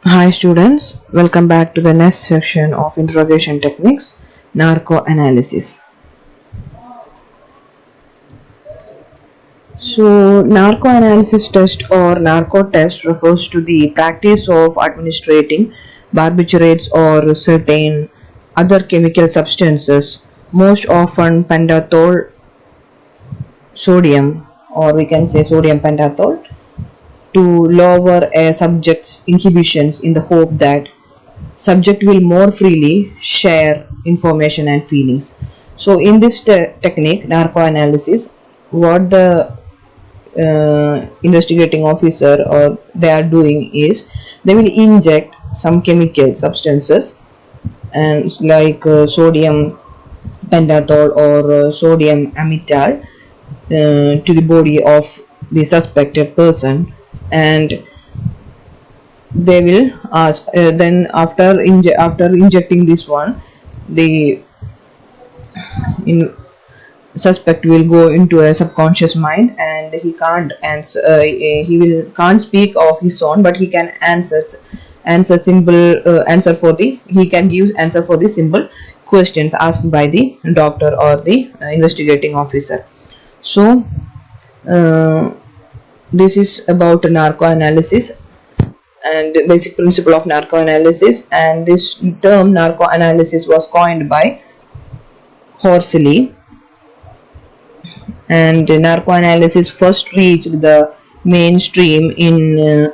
Hi students, welcome back to the next section of interrogation techniques, narco-analysis. So, narco-analysis test or narco test refers to the practice of administrating barbiturates or certain other chemical substances, most often pentothal sodium, or we can say sodium pentothal, to lower a subject's inhibitions in the hope that subject will more freely share information and feelings. So in this technique, narco-analysis, what the investigating officer or they are doing is they will inject some chemical substances and like sodium pentothal or sodium amytal to the body of the suspected person, and they will ask then after injecting this one, the in, suspect will go into a subconscious mind and he can't answer he will can't speak of his own, but he can answer simple answer for the he can give answer for the simple questions asked by the doctor or the investigating officer. So uh, this is about narco analysis and the basic principle of narco-analysis, and this term narco-analysis was coined by Horsley, and narco-analysis first reached the mainstream in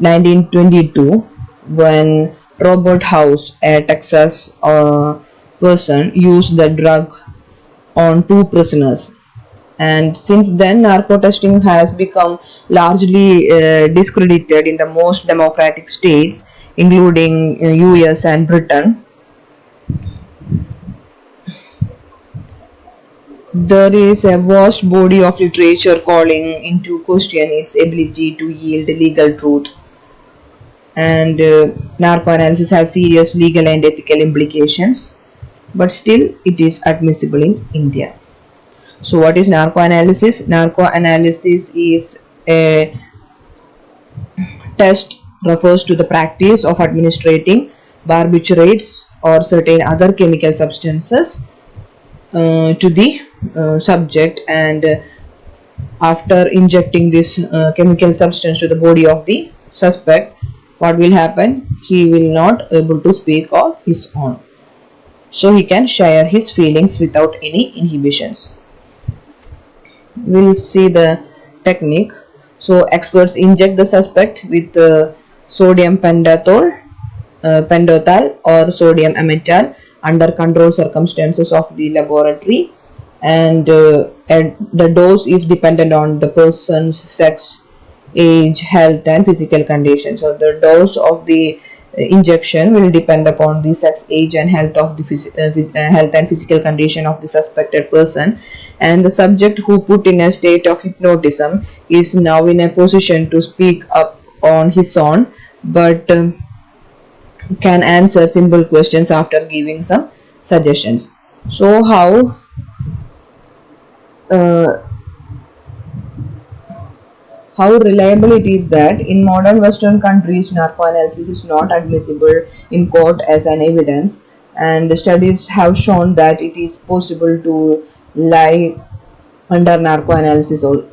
1922 when Robert House, a Texas person, used the drug on two prisoners. And since then, narco testing has become largely discredited in the most democratic states, including US and Britain. There is a vast body of literature calling into question its ability to yield legal truth, and narco analysis has serious legal and ethical implications, but still it is admissible in India. So, what is narco analysis? Narco analysis is a test refers to the practice of administrating barbiturates or certain other chemical substances to the subject, and after injecting this chemical substance to the body of the suspect, what will happen? He will not able to speak of his own, so he can share his feelings without any inhibitions. We'll see the technique. So experts inject the suspect with sodium pentothal or sodium amytal under controlled circumstances of the laboratory, and the dose is dependent on the person's sex, age, health and physical condition. So the dose of the injection will depend upon the sex, age and health of the health and physical condition of the suspected person, and the subject who put in a state of hypnotism is now in a position to speak up on his own, but can answer simple questions after giving some suggestions. So uh, how reliable it is that in modern Western countries, narcoanalysis is not admissible in court as an evidence, and the studies have shown that it is possible to lie under narcoanalysis. Or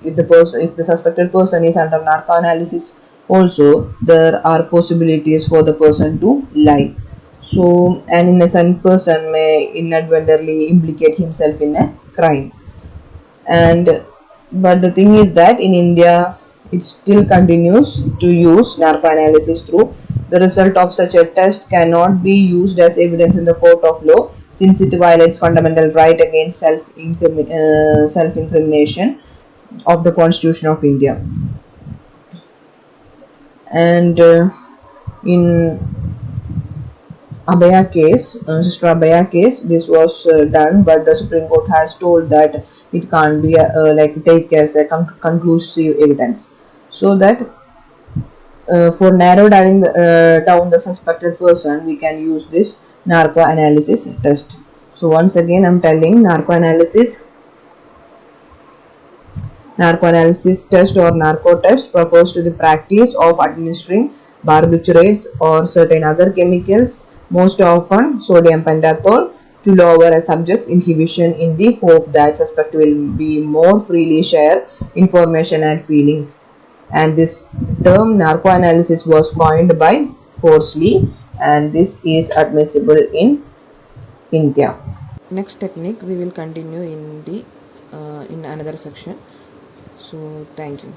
if the suspected person is under narcoanalysis, also there are possibilities for the person to lie. So an innocent person may inadvertently implicate himself in a crime, and but the thing is that in India it still continues to use narcoanalysis through. The result of such a test cannot be used as evidence in the court of law, since it violates fundamental right against self-incrimination of the Constitution of India. And in Abaya case, Sister Abaya case, this was done, but the Supreme Court has told that it can't be like take as a conclusive evidence. So that for narrow down the suspected person, we can use this narco analysis test. So once again, I'm telling narco analysis Narcoanalysis test or narco test refers to the practice of administering barbiturates or certain other chemicals, most often sodium pentothal, to lower a subject's inhibition in the hope that suspect will be more freely share information and feelings. And this term narcoanalysis was coined by Horsley, and this is admissible in India. Next technique we will continue in another section. So thank you.